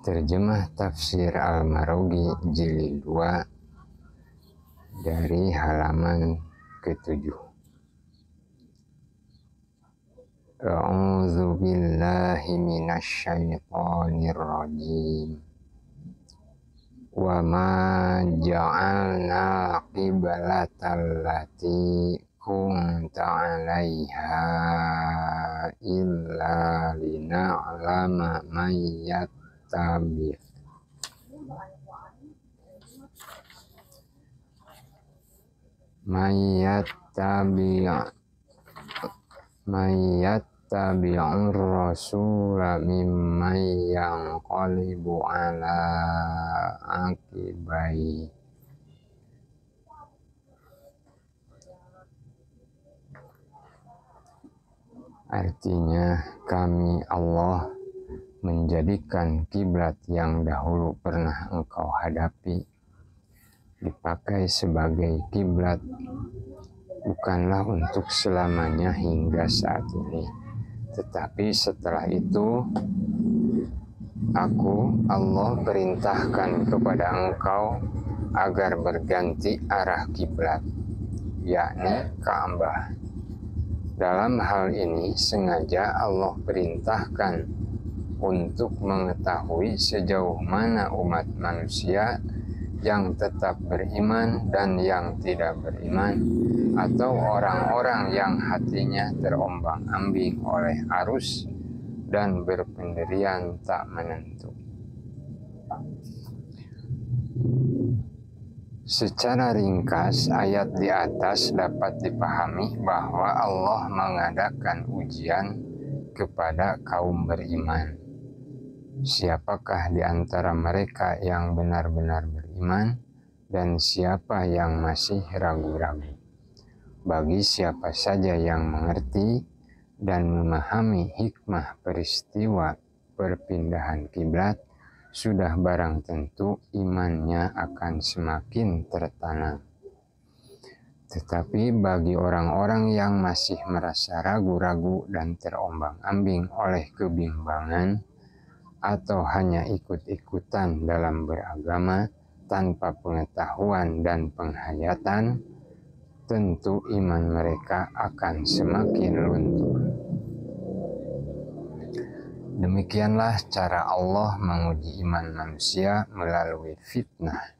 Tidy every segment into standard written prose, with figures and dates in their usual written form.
Terjemah Tafsir Al-Maraghi Jilid 2 dari halaman ke-7. A'udzu billahi minasy syaithanir rajim. Wa ma ja'alna qiblatal lati kunta 'alaiha illa lina'lama man yattabi'ur rasula mimman yanqalibu ala aqibai. Artinya, kami Allah menjadikan kiblat yang dahulu pernah engkau hadapi dipakai sebagai kiblat bukanlah untuk selamanya hingga saat ini, tetapi setelah itu aku Allah perintahkan kepada engkau agar berganti arah kiblat, yakni Ka'bah. Dalam hal ini sengaja Allah perintahkan untuk mengetahui sejauh mana umat manusia yang tetap beriman dan yang tidak beriman, atau orang-orang yang hatinya terombang-ambing oleh arus dan berpendirian tak menentu. Secara ringkas, ayat di atas dapat dipahami bahwa Allah mengadakan ujian kepada kaum beriman. Siapakah di antara mereka yang benar-benar beriman dan siapa yang masih ragu-ragu? Bagi siapa saja yang mengerti dan memahami hikmah peristiwa perpindahan kiblat, sudah barang tentu imannya akan semakin tertanam. Tetapi bagi orang-orang yang masih merasa ragu-ragu dan terombang-ambing oleh kebimbangan, atau hanya ikut-ikutan dalam beragama tanpa pengetahuan dan penghayatan, tentu iman mereka akan semakin luntur. Demikianlah cara Allah menguji iman manusia melalui fitnah.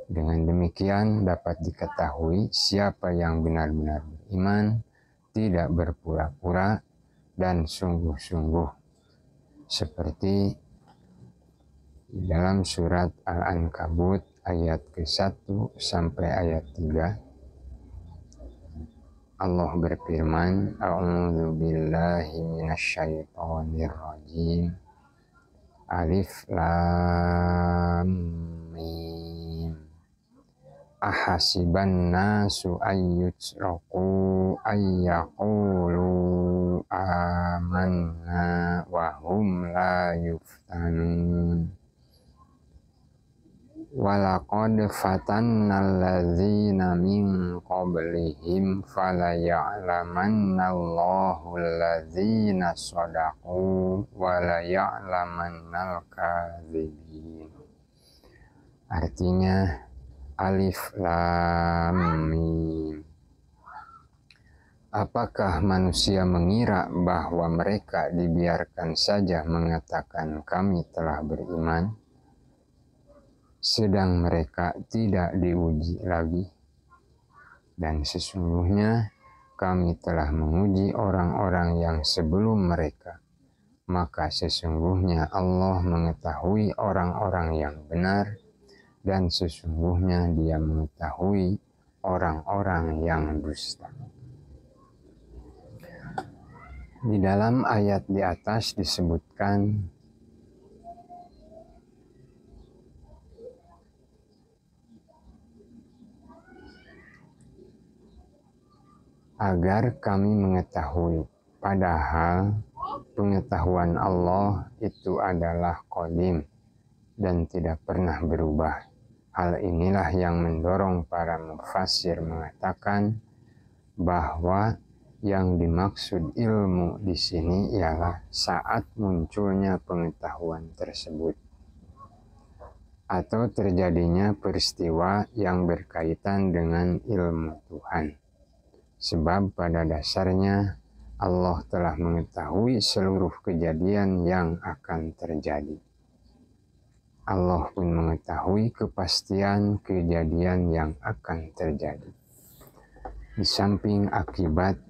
Dengan demikian dapat diketahui siapa yang benar-benar beriman, tidak berpura-pura dan sungguh-sungguh. Seperti di dalam surat Al-Ankabut ayat ke-1 sampai ayat 3. Allah berfirman, A'udzu billahi minasy syaithanir rajim. Alif lam mim. Ahasiban nasu ayyutraku ayyaqulu amanna wa hum la yuftanun. Walaqad fatanna allazina min qablihim falaya'lamanna Allahu allazina shadaqu walaya'lamannal kadzibin. Artinya Alif Lam Mim. Apakah manusia mengira bahwa mereka dibiarkan saja mengatakan kami telah beriman, sedang mereka tidak diuji lagi? Dan sesungguhnya kami telah menguji orang-orang yang sebelum mereka, maka sesungguhnya Allah mengetahui orang-orang yang benar, dan sesungguhnya Dia mengetahui orang-orang yang dusta. Di dalam ayat di atas disebutkan agar kami mengetahui, padahal pengetahuan Allah itu adalah qadim dan tidak pernah berubah. Hal inilah yang mendorong para mufassir mengatakan bahwa Yang dimaksud ilmu di sini ialah saat munculnya pengetahuan tersebut atau terjadinya peristiwa yang berkaitan dengan ilmu Tuhan. Sebab pada dasarnya Allah telah mengetahui seluruh kejadian yang akan terjadi. Allah pun mengetahui kepastian kejadian yang akan terjadi. Di samping akibat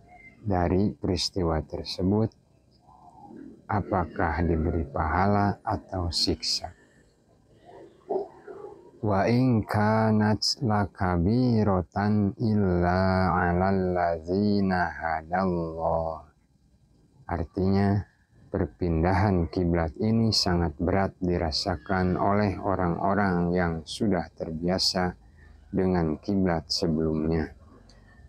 dari peristiwa tersebut, apakah diberi pahala atau siksa. Wa in kanat lakabiratan illa 'alal ladzina hadallah. Artinya, perpindahan kiblat ini sangat berat dirasakan oleh orang-orang yang sudah terbiasa dengan kiblat sebelumnya.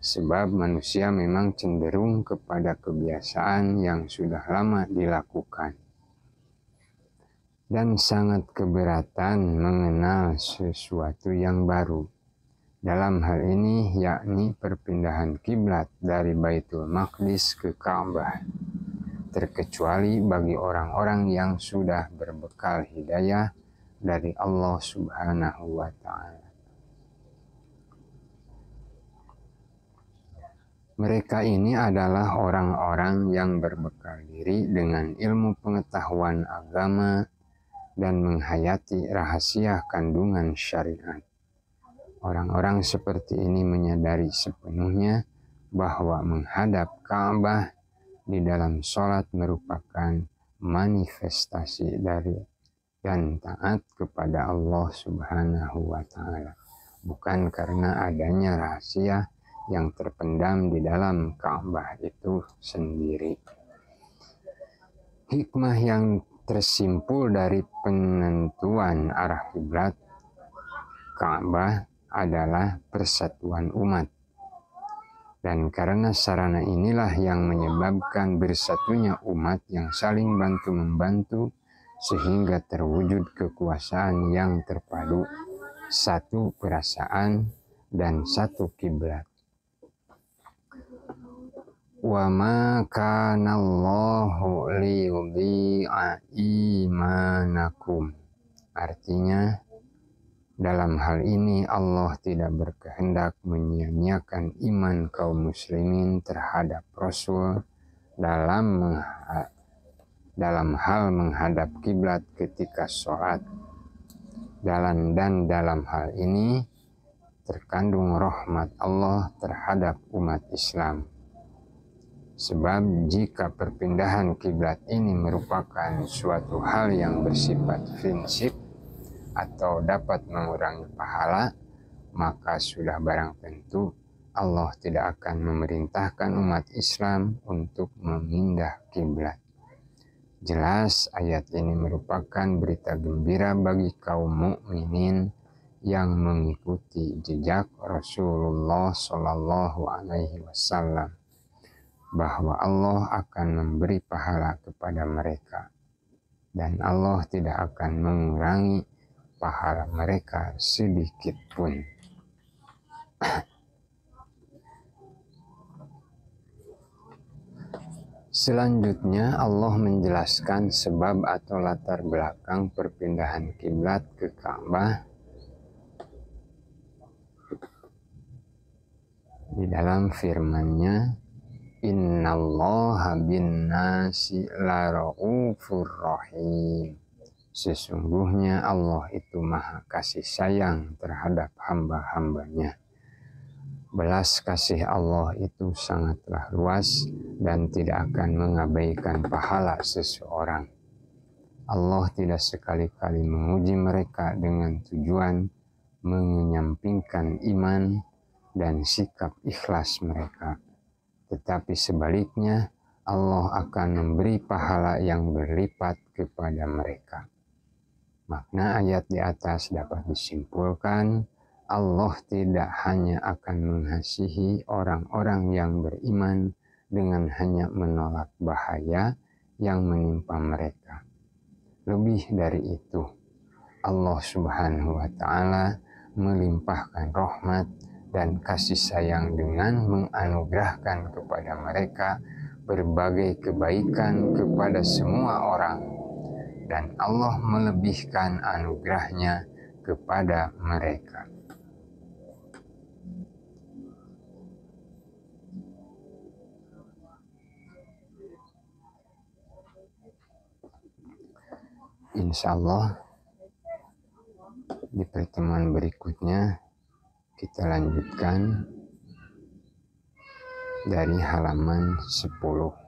Sebab manusia memang cenderung kepada kebiasaan yang sudah lama dilakukan. Dan sangat keberatan mengenal sesuatu yang baru. Dalam hal ini yakni perpindahan kiblat dari Baitul Maqdis ke Ka'bah. Terkecuali bagi orang-orang yang sudah berbekal hidayah dari Allah Subhanahu wa Ta'ala. Mereka ini adalah orang-orang yang berbekal diri dengan ilmu pengetahuan agama dan menghayati rahasia kandungan syariat. Orang-orang seperti ini menyadari sepenuhnya bahwa menghadap Ka'bah di dalam sholat merupakan manifestasi dari dan taat kepada Allah Subhanahu wa Ta'ala, bukan karena adanya rahasia yang terpendam di dalam Ka'bah itu sendiri. Hikmah yang tersimpul dari penentuan arah kiblat Ka'bah adalah persatuan umat. Dan karena sarana inilah yang menyebabkan bersatunya umat yang saling bantu-membantu sehingga terwujud kekuasaan yang terpadu, satu perasaan dan satu kiblat. Wa ma kana Allahu liyudhi'a imanakum. Artinya, dalam hal ini Allah tidak berkehendak menyia-nyiakan iman kaum muslimin terhadap Rasul dalam hal menghadap kiblat ketika sholat. Dan dalam hal ini terkandung rahmat Allah terhadap umat Islam. Sebab jika perpindahan kiblat ini merupakan suatu hal yang bersifat prinsip atau dapat mengurangi pahala, maka sudah barang tentu Allah tidak akan memerintahkan umat Islam untuk memindah kiblat. Jelas ayat ini merupakan berita gembira bagi kaum mukminin yang mengikuti jejak Rasulullah Shallallahu Alaihi Wasallam, bahwa Allah akan memberi pahala kepada mereka dan Allah tidak akan mengurangi pahala mereka sedikit pun. Selanjutnya Allah menjelaskan sebab atau latar belakang perpindahan kiblat ke Ka'bah di dalam firman-Nya, Innallaha bin-nasi laraufur rahim. Sesungguhnya Allah itu maha kasih sayang terhadap hamba-hambanya. Belas kasih Allah itu sangatlah luas dan tidak akan mengabaikan pahala seseorang. Allah tidak sekali-kali menguji mereka dengan tujuan menyampingkan iman dan sikap ikhlas mereka. Tetapi sebaliknya, Allah akan memberi pahala yang berlipat kepada mereka. Makna ayat di atas dapat disimpulkan, Allah tidak hanya akan mengasihi orang-orang yang beriman dengan hanya menolak bahaya yang menimpa mereka. Lebih dari itu, Allah Subhanahu wa Ta'ala melimpahkan rahmat dan kasih sayang dengan menganugerahkan kepada mereka berbagai kebaikan kepada semua orang, dan Allah melebihkan anugerahnya kepada mereka. Insya Allah di pertemuan berikutnya kita lanjutkan dari halaman 10.